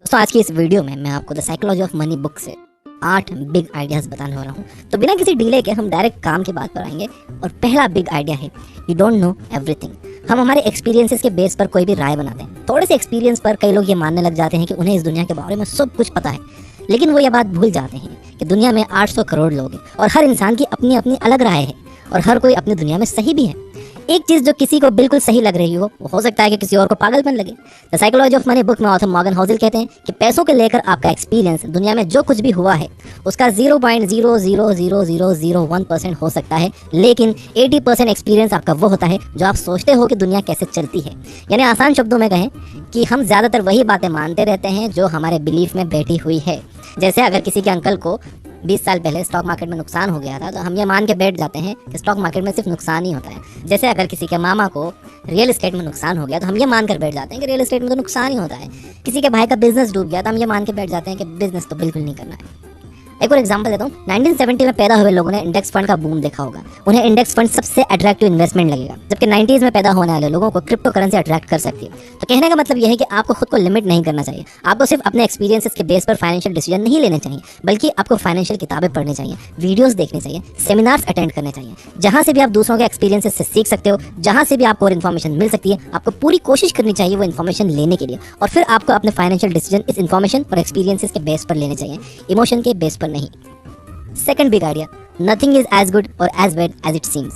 दोस्तों आज की इस वीडियो में मैं आपको the psychology of money book से 8 बिग आइडियाज बताने वाला हूँ। तो बिना किसी डिले के हम डायरेक्ट काम की बात पर आएंगे। और पहला बिग आइडिया है यू डोंट नो एवरीथिंग। हम हमारे एक्सपीरियंसेस के बेस पर कोई भी राय बनाते हैं। थोड़े से एक्सपीरियंस पर कई लोग ये मानने लग जाते हैं कि उन्हें इस दुनिया के बारे में सब कुछ पता है, लेकिन वो ये बात भूल जाते हैं कि दुनिया में 800 करोड़ लोग हैं और हर इंसान की अपनी अपनी अलग राय है और हर कोई अपनी दुनिया में सही भी है। एक चीज जो किसी को बिल्कुल सही लग रही हो सकता है कि किसी और को पागलपन लगे। The psychology of money book में ऑथर मॉर्गन होज़ल कहते हैं कि पैसों के लेकर आपका एक्सपीरियंस दुनिया में जो कुछ भी हुआ है उसका 0.00001% हो सकता है, लेकिन 80% एक्सपीरियंस आपका वो होता है जो आप सोचते हो कि दुनिया कैसे चलती है। यानी आसान शब्दों में कहें कि हम ज़्यादातर वही बातें मानते रहते हैं जो हमारे बिलीफ में बैठी हुई है। जैसे अगर किसी के अंकल को 20 साल पहले स्टॉक मार्केट में नुकसान हो गया था तो हम ये मान के बैठ जाते हैं कि स्टॉक मार्केट में सिर्फ नुकसान ही होता है। जैसे अगर किसी के मामा को रियल एस्टेट में नुकसान हो गया तो हम ये मान कर बैठ जाते हैं कि रियल एस्टेट में तो नुकसान ही होता है। किसी के भाई का बिजनेस डूब गया तो हम ये मान के बैठ जाते हैं कि बिजनेस तो बिल्कुल नहीं करना है। एक और एग्जांपल देता हूँ। 1970 में पैदा हुए लोगों ने इंडेक्स फंड का बूम देखा होगा। उन्हें इंडेक्स फंड सबसे अट्रैक्टिव इन्वेस्टमेंट लगेगा, जबकि 90s में पैदा होने वाले लोगों को क्रिप्टो करेंसी अट्रैक्ट कर सकती है। तो कहने का मतलब यह है कि आपको खुद को लिमिट नहीं करना चाहिए। आपको सिर्फ अपने एक्सपीरियंसेस के बेस पर फाइनेंशियल डिसीजन नहीं लेने चाहिए, बल्कि आपको फाइनेंशियल किताबें पढ़नी चाहिए, वीडियोस देखने चाहिए, सेमिनार्स अटेंड करने चाहिए। जहां से भी आप दूसरों के एक्सपीरियंसेस से सीख सकते हो, जहां से भी आपको और इन्फॉर्मेशन मिल सकती है, आपको पूरी कोशिश करनी चाहिए वो इन्फॉर्मेशन लेने के लिए। और फिर आपको अपने फाइनेंशियल डिसीजन इस इन्फॉर्मेशन और एक्सपीरियंसेस के बेस पर लेने चाहिए, इमोशन के बेस पर नहीं। Second big idea, nothing is as good और as bad as it seems.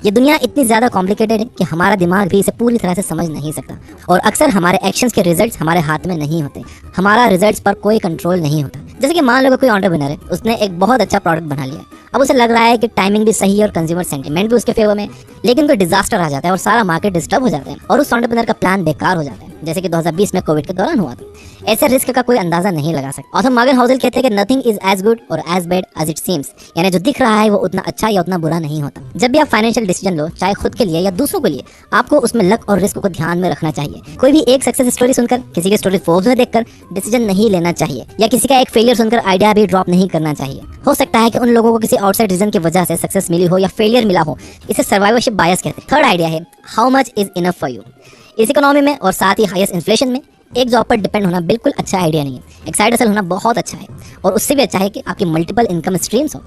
ये दुनिया इतनी ज़्यादा कॉम्प्लिकेटेड है कि हमारा दिमाग भी इसे पूरी तरह से समझ नहीं सकता और अक्सर हमारे एक्शंस के रिजल्ट्स हमारे हाथ में नहीं होते। हमारा रिजल्ट्स पर कोई कंट्रोल नहीं होता। जैसे कि मान लो कोई एंटरप्रेन्योर है, उसने एक बहुत अच्छा प्रोडक्ट बना लिया। अब उसे लग रहा है कि टाइमिंग भी सही है और कंज्यूमर सेंटीमेंट भी उसके फेवर में, लेकिन कोई डिजास्टर आ जाता है और सारा मार्केट डिस्टर्ब हो जाता है और उस एंटरप्रेन्योर का प्लान बेकार हो जाता है, जैसे कि 2020 में कोविड के दौरान हुआ था। ऐसे रिस्क का कोई अंदाजा नहीं लगा सकता। ऑथर मॉर्गन होज़ल कहते हैं कि नथिंग इज एज गुड और as bad as it seems. यानी जो दिख रहा है वो उतना अच्छा या उतना बुरा नहीं होता। जब भी आप फाइनेंशियल डिसीजन लो, चाहे खुद के लिए या दूसरों के लिए, आपको उसमें लक और रिस्क को ध्यान में रखना चाहिए। कोई भी एक सक्सेस स्टोरी सुनकर, किसी की स्टोरी फोर्ब्स में देखकर डिसीजन नहीं लेना चाहिए, या किसी का एक फेलियर सुनकर आइडिया भी ड्रॉप नहीं करना चाहिए। हो सकता है कि उन लोगों को किसी आउटसाइड रीजन की वजह से सक्सेस मिली हो या फेलियर मिला हो। इसे सर्वाइवरशिप बायस कहते हैं। थर्ड आइडिया है how much is enough for you. इस इकोनॉमी में और साथ ही हाईएस्ट इन्फ्लेशन में एक जॉब पर डिपेंड होना बिल्कुल अच्छा आइडिया नहीं है। एक साइड हसल होना बहुत अच्छा है और उससे भी अच्छा है कि आपकी मल्टीपल इनकम स्ट्रीम्स हो।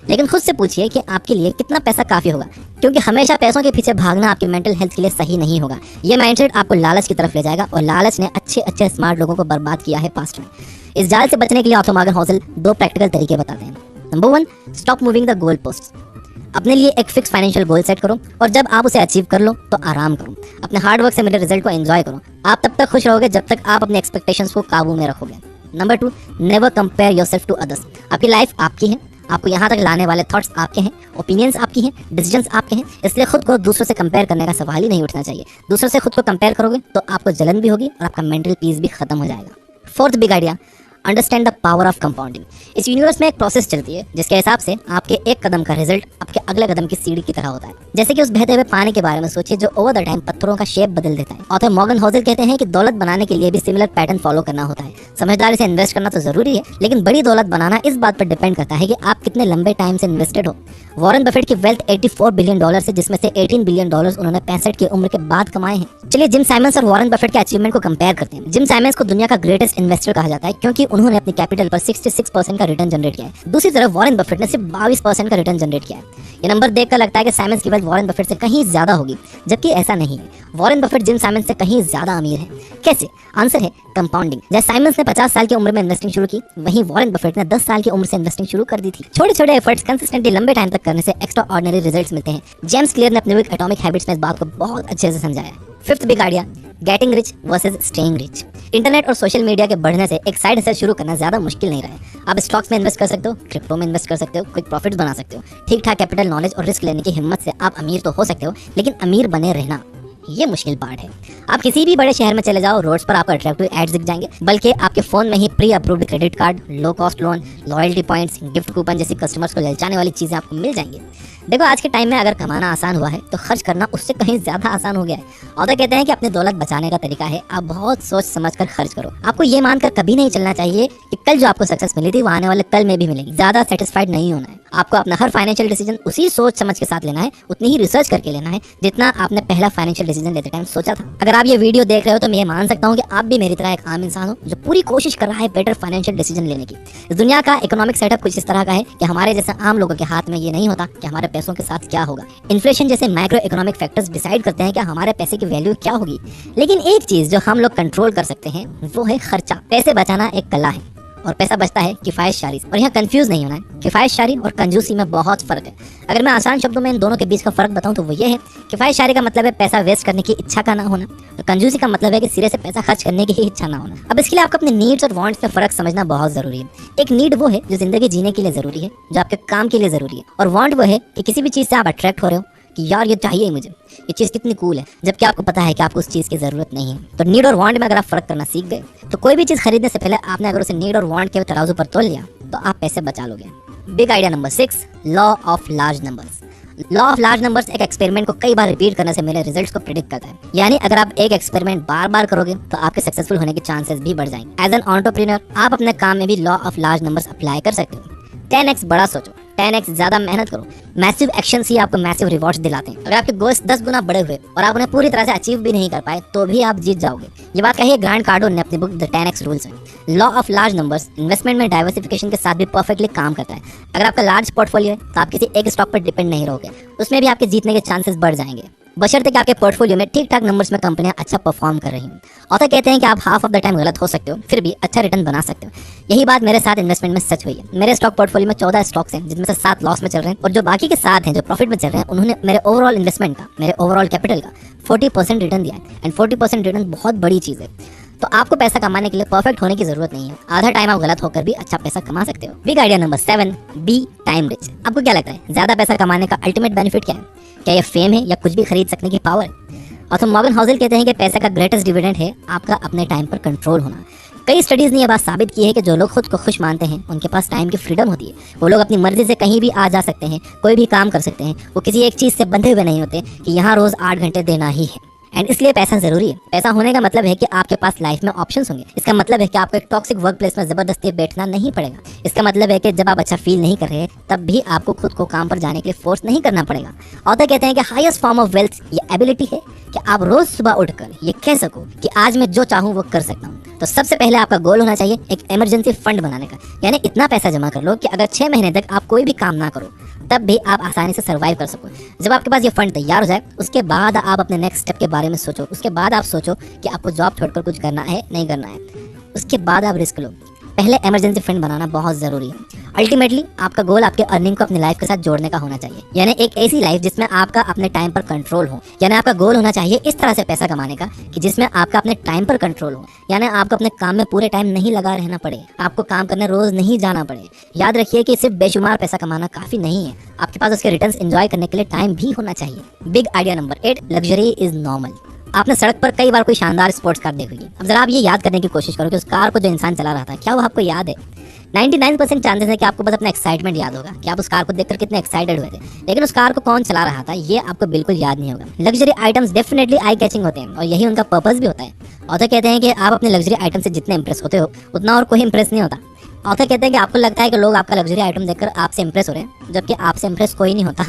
लेकिन खुद से पूछिए कि आपके लिए कितना पैसा काफ़ी होगा, क्योंकि हमेशा पैसों के पीछे भागना आपकी मेंटल हेल्थ के लिए सही नहीं होगा। ये माइंडसेट आपको लालच की तरफ ले जाएगा और लालच ने अच्छे अच्छे स्मार्ट लोगों को बर्बाद किया है पास्ट में। इस जाल से बचने के लिए ऑथर मॉर्गन होज़ल 2 प्रैक्टिकल तरीके बताते हैं। Number 1, stop moving the goal post. अपने लिए एक फिक्स फाइनेंशियल गोल सेट करो और जब आप उसे अचीव कर लो तो आराम करो। अपने हार्ड वर्क से मिले रिजल्ट को एंजॉय करो। आप तब तक खुश रहोगे जब तक आप अपने एक्सपेक्टेशंस को काबू में रखोगे। Number 2, never compare yourself to others. आपकी लाइफ आपकी है, आपको यहाँ तक लाने वाले थॉट्स आपके हैं, ओपिनियंस आपकी हैं, डिसीजंस आपके हैं, इसलिए खुद को दूसरों से कंपेयर करने का सवाल ही नहीं उठना चाहिए। दूसरों से खुद को कंपेयर करोगे तो आपको जलन भी होगी और आपका मेंटल पीस भी खत्म हो जाएगा। Fourth big idea, understand the power of compounding. इस यूनिवर्स में एक प्रोसेस चलती है जिसके हिसाब से आपके एक कदम का रिजल्ट आपके अगले कदम की सीढ़ी की तरह होता है। जैसे कि उस बहते हुए पानी के बारे में सोचिए जो ओवर द टाइम पत्थरों का शेप बदल देता है। ऑथर मॉर्गन होज़ल कहते हैं कि दौलत बनाने के लिए भी सिमिलर पैटर्न फॉलो करना होता है। समझदारी से इन्वेस्ट करना तो जरूरी है, लेकिन बड़ी दौलत बनाना इस बात पर डिपेंड करता है कि आप कितने लंबे टाइम से इन्वेस्टेड हो। वॉरेन बफेट की वेल्थ $84 बिलियन है, जिसमें से $18 बिलियन उन्होंने 65 की उम्र के बाद कमाए हैं। चलिए जिम साइमंस और वॉरेन बफेट के अचीवमेंट को कंपेयर करते हैं। जिम साइमंस को दुनिया का ग्रेटेस्ट इन्वेस्टर कहा जाता है क्योंकि उन्होंने अपनी कैपिटल पर 66% का रिटर्न जनरेट किया है। दूसरी तरफ वॉरेन बफेट ने सिर्फ 22% का रिटर्न जनरेट किया है। ये नंबर देखकर लगता है कि साइमंस की वेल्थ वॉरेन बफेट से कहीं ज्यादा होगी, जबकि ऐसा नहीं है। वॉरेन बफेट जिम साइमंस से कहीं ज्यादा अमीर है। कैसे? आंसर है कंपाउंडिंग। जैसे साइमंस ने 50 साल की उम्र में इन्वेस्टिंग शुरू की, वहीं वॉरेन बफेट ने 10 साल की उम्र से इन्वेस्टिंग शुरू कर दी थी। छोटे छोटे एफर्ट्स कंसिस्टेंटली लंबे टाइम तक करने से एक्स्ट्रा ऑर्डिनरी रिजल्ट्स मिलते हैं। जेम्स क्लियर ने अपने बुक एटॉमिक हैबिट्स में इस बात को बहुत अच्छे से समझाया है। Fifth big idea, getting rich versus staying rich. Internet और सोशल मीडिया के बढ़ने से एक साइड हसल शुरू करना ज्यादा मुश्किल नहीं रहा है। आप स्टॉक्स में इन्वेस्ट कर सकते हो, क्रिप्टो में इन्वेस्ट कर सकते हो, क्विक प्रॉफिट्स बना सकते हो। ठीक ठाक कैपिटल नॉलेज और रिस्क लेने की हिम्मत से आप अमीर तो हो सकते हो, लेकिन अमीर बने रहना ये मुश्किल पार्ट है। आप किसी भी बड़े शहर में चले जाओ, रोड्स पर आपको अट्रैक्टिव एड्स दिख जाएंगे, बल्कि आपके फोन में ही pre approved credit card, low cost loan, loyalty points, gift coupon जैसी कस्टमर्स को ललचाने वाली चीजें आपको मिल जाएंगी। देखो आज के टाइम में अगर कमाना आसान हुआ है तो खर्च करना उससे कहीं ज्यादा आसान हो गया है। और तो कहते हैं कि अपनी दौलत बचाने का तरीका है आप बहुत सोच समझ कर खर्च करो। आपको ये मानकर कभी नहीं चलना चाहिए कि कल जो आपको सक्सेस मिली थी वो आने वाले कल में भी मिलेगी। ज्यादा सेटिस्फाइड नहीं होना है। आपको अपना हर फाइनेंशियल डिसीजन उसी सोच समझ के साथ लेना है, उतनी ही रिसर्च करके लेना है जितना आपने पहला फाइनेंशियल डिसीजन लेते टाइम सोचा था। अगर आप ये वीडियो देख रहे हो तो मैं ये मान सकता हूँ कि आप भी मेरी तरह एक आम इंसान हो जो पूरी कोशिश कर रहा है बेटर फाइनेंशियल डिसीजन लेने की। इस दुनिया का इकोनॉमिक सेटअप कुछ इस तरह का है कि हमारे जैसे आम लोगों के हाथ में ये नहीं होता कि हमारे पैसों के साथ क्या होगा। इन्फ्लेशन जैसे माइक्रो इकोनॉमिक फैक्टर्स डिसाइड करते हैं कि हमारे पैसे की वैल्यू क्या होगी। लेकिन एक चीज जो हम लोग कंट्रोल कर सकते हैं वो है खर्चा। पैसे बचाना एक कला है और पैसा बचता है किफायतशारी। और यहाँ कंफ्यूज नहीं होना है, किफायतशारी और कंजूसी में बहुत फर्क है। अगर मैं आसान शब्दों में इन दोनों के बीच का फर्क बताऊं तो वो ये है, किफायतशारी का मतलब है पैसा वेस्ट करने की इच्छा का ना होना, और कंजूसी का मतलब है कि सिरे से पैसा खर्च करने की ही इच्छा ना होना। अब इसके लिए आपको अपने नीड्स और वांट्स में फर्क समझना बहुत जरूरी है। एक नीड वो है जो जिंदगी जीने के लिए जरूरी है, जो आपके काम के लिए जरूरी है, और वांट वो है कि किसी भी चीज से आप अट्रैक्ट हो रहे हो कि यार ये चाहिए मुझे, ये चीज़ कितनी कूल है, जबकि आपको पता है कि आपको उस चीज़ की ज़रूरत नहीं है। तो नीड और वांट में अगर आप फर्क करना सीख गए तो कोई भी चीज़ खरीदने से पहले आपने अगर उसे नीड और वांट के तराजू पर तोल लिया तो आप पैसे बचा लोगे। Big idea number 6, law of large numbers. Law of large numbers एक एक्सपेरिमेंट को कई बार रिपीट करने से मिले रिजल्ट्स को प्रेडिक्ट करता है। यानी अगर आप एक एक्सपेरिमेंट बार बार करोगे तो आपके सक्सेसफुल होने के चांसेस भी बढ़ जाएंगे। एज एन एंटरप्रेन्योर आप अपने काम में भी law of large numbers apply कर सकते हो। 10x बड़ा सोचो, 10x ज्यादा मेहनत करो। मैसिव एक्शन ही आपको मैसिव रिवॉर्ड्स दिलाते हैं। अगर आपके गोल्स 10 गुना बड़े हुए और आप उन्हें पूरी तरह से अचीव भी नहीं कर पाए तो भी आप जीत जाओगे। ये बात कही है ग्रांट कार्डोन ने अपनी बुक द 10x रूल्स में। Law of large numbers investment में डाइवर्सिफिकेशन के साथ भी परफेक्टली काम करता है। अगर आपका लार्ज पोर्टफोलियो है तो आप किसी एक स्टॉक पर डिपेंड नहीं रहोगे, उसमें भी आपके जीतने के चांसेस बढ़ जाएंगे, बशर्ते कि आपके पोर्टफोलियो में ठीक ठाक नंबर्स में कंपनियां अच्छा परफॉर्म कर रही हैं। ऑथर कहते हैं कि आप हाफ ऑफ द टाइम गलत हो सकते हो फिर भी अच्छा रिटर्न बना सकते हो। यही बात मेरे साथ इन्वेस्टमेंट में सच हुई है। मेरे स्टॉक पोर्टफोलियो में 14 स्टॉक्स हैं जिनमें से 7 लॉस में चल रहे हैं, और जो बाकी के 7 हैं जो प्रॉफिट में चल रहे हैं उन्होंने मेरे ओवरऑल इन्वेस्टमेंट का, मेरे ओवरऑल कैपिटल का 40% रिटर्न दिया है। एंड 40% रिटर्न बहुत बड़ी चीज़ है। तो आपको पैसा कमाने के लिए परफेक्ट होने की जरूरत नहीं है। आधा टाइम आप गलत होकर भी अच्छा पैसा कमा सकते हो। Big idea number 7, be time rich. आपको क्या लगता है ज्यादा पैसा कमाने का अल्टीमेट बेनिफिट क्या है? क्या ये फेम है या कुछ भी खरीद सकने की पावर है? और तो मॉर्गन हाउसेल कहते हैं कि पैसे का ग्रेटेस्ट डिविडेंड है आपका अपने टाइम पर कंट्रोल होना। कई स्टडीज ने यह बात साबित की है कि जो लोग खुद को खुश मानते हैं उनके पास टाइम की फ्रीडम होती है। वो लोग अपनी मर्जी से कहीं भी आ जा सकते हैं, कोई भी काम कर सकते हैं। वो किसी एक चीज से बंधे हुए नहीं होते कि यहाँ रोज 8 घंटे देना ही है। एंड इसलिए पैसा जरूरी है। पैसा होने का मतलब है कि आपके पास लाइफ में ऑप्शंस होंगे। इसका मतलब है कि आपको एक टॉक्सिक वर्क प्लेस में जबरदस्ती बैठना नहीं पड़ेगा। इसका मतलब है कि जब आप अच्छा फील नहीं कर रहे तब भी आपको खुद को काम पर जाने के लिए फोर्स नहीं करना पड़ेगा। ऑथर कहते हैं कि हाईएस्ट फॉर्म ऑफ वेल्थ ये एबिलिटी है कि आप रोज सुबह उठकर ये कह सको कि आज मैं जो चाहूँ वो कर सकता हूँ। तो सबसे पहले आपका गोल होना चाहिए एक इमरजेंसी फंड बनाने का। यानी इतना पैसा जमा कर लो कि अगर 6 महीने तक आप कोई भी काम ना करो तब भी आप आसानी से सर्वाइव कर सको। जब आपके पास ये फंड तैयार हो जाए उसके बाद आप अपने नेक्स्ट स्टेप के बारे में सोचो। उसके बाद आप सोचो कि आपको जॉब छोड़कर कुछ करना है नहीं करना है। उसके बाद आप रिस्क लो। पहले इमरजेंसी फंड बनाना बहुत जरूरी है। अल्टीमेटली आपका गोल आपके अर्निंग को अपनी लाइफ के साथ जोड़ने का होना चाहिए। यानी एक ऐसी लाइफ जिसमें आपका अपने टाइम पर कंट्रोल हो। यानी आपका गोल होना चाहिए इस तरह से पैसा कमाने का कि जिसमें आपका अपने टाइम पर कंट्रोल हो। यानी आपको अपने काम में पूरे टाइम नहीं लगा रहना पड़े, आपको काम करने रोज नहीं जाना पड़े। याद रखिए कि सिर्फ बेशुमार पैसा कमाना काफी नहीं है, आपके पास उसके रिटर्न्स एंजॉय करने के लिए टाइम भी होना चाहिए। Big idea number 8, luxury is normal. आपने सड़क पर कई बार कोई शानदार स्पोर्ट्स कार देखी है। अब जरा आप ये याद करने की कोशिश करो कि उस कार को जो इंसान चला रहा था क्या वो आपको याद है? 99% चांसेस है कि आपको बस अपना एक्साइटमेंट याद होगा कि आप उस कार को देखकर कितने एक्साइटेड हुए थे, लेकिन उस कार को कौन चला रहा था ये आपको बिल्कुल याद नहीं होगा। Luxury items definitely eye catching होते हैं और यही उनका पर्पस भी होता है। ऑथर कहते हैं कि आप अपने लग्जरी आइटम से जितने इंप्रेस होते हो उतना और कोई इंप्रेस नहीं होता। ऑथर कहते हैं कि आपको लगता है कि लोग आपका लग्जरी आइटम देखकर आपसे इंप्रेस हो रहे हैं, जबकि आपसे इंप्रेस कोई नहीं होता।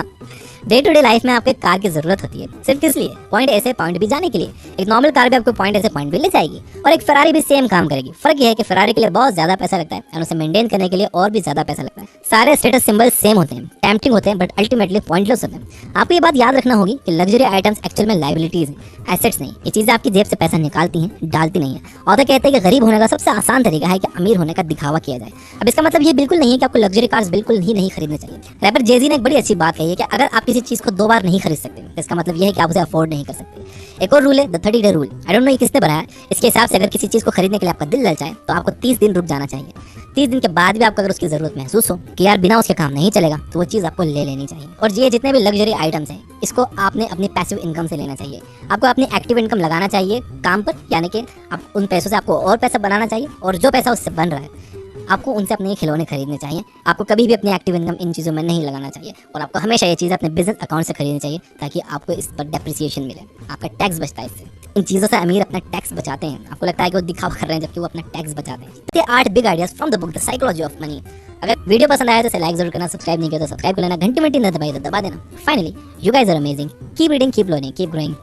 डे टू डे लाइफ में आपको एक कार की जरूरत होती है, सिर्फ किस लिए? पॉइंट ए से पॉइंट बी जाने के लिए। एक नॉर्मल कार भी आपको पॉइंट ए से पॉइंट बी ले जाएगी और एक फरारी भी सेम काम करेगी। फर्क यह है कि फरारी के लिए बहुत ज्यादा पैसा लगता है और उसे मेंटेन करने के लिए और भी ज्यादा पैसा लगता है। सारे स्टेटस सिंबल सेम होते हैं, टेम्पटिंग होते हैं, बट अल्टीमेटली पॉइंटलेस होते हैं। आपको ये बात याद रखना होगी कि लग्जरी आइटम्स एक्चुअल में लायबिलिटीज हैं, एसेट्स नहीं। ये चीजें आपकी जेब से पैसा निकालती हैं, डालती नहीं है। ऑथर कहते हैं कि गरीब होने का सबसे आसान तरीका है कि अमीर होने का दिखावा किया जाए। अब इसका मतलब ये बिल्कुल नहीं है कि आपको लग्जरी कार्स बिल्कुल ही नहीं खरीदने चाहिए। रैपर जेजी ने एक बड़ी अच्छी बात कही है कि अगर आप किसी चीज को 2 बार नहीं खरीद सकते तो इसका मतलब ये है कि आप उसे अफोर्ड नहीं कर सकते। एक और रूल है the 30 day rule. I don't know ये किसने बनाया। इसके हिसाब से अगर किसी चीज को खरीदने के लिए आपका दिल ललचाए तो आपको 30 दिन रुक जाना चाहिए। 30 दिन के बाद भी आपको अगर उसकी जरूरत महसूस हो कि यार बिना उसके काम नहीं चलेगा तो वो चीज आपको ले लेनी चाहिए। और ये जितने भी लग्जरी आइटम्स हैं इसको आपने अपनी पैसिव इनकम से लेना चाहिए। आपको अपनी एक्टिव इनकम लगाना चाहिए काम पर, यानी कि आप उन पैसों से आपको और पैसा बनाना चाहिए और जो पैसा उससे बन रहा है आपको उनसे अपने ये खिलौने खरीदने चाहिए। आपको कभी भी अपनी एक्टिव इनकम इन चीज़ों में नहीं लगाना चाहिए और आपको हमेशा ये चीज़ें अपने बिजनेस अकाउंट से खरीदनी चाहिए ताकि आपको इस पर डेप्रिसिएशन मिले, आपका टैक्स बचता है इससे। इन चीज़ों से अमीर अपना टैक्स बचाते हैं। आपको लगता है कि वो दिखावा कर रहे हैं जबकि वो अपना टैक्स बचाते हैं। ये 8 big ideas from the book the psychology of money. अगर वीडियो पसंद आया तो इसे लाइक जरूर करना, सब्सक्राइब नहीं किया तो सब्सक्राइब कर लेना, घंटी न दबाई तो दबा देना। Finally, you guys are amazing, keep reading, keep learning, keep growing.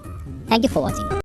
Thank you for watching.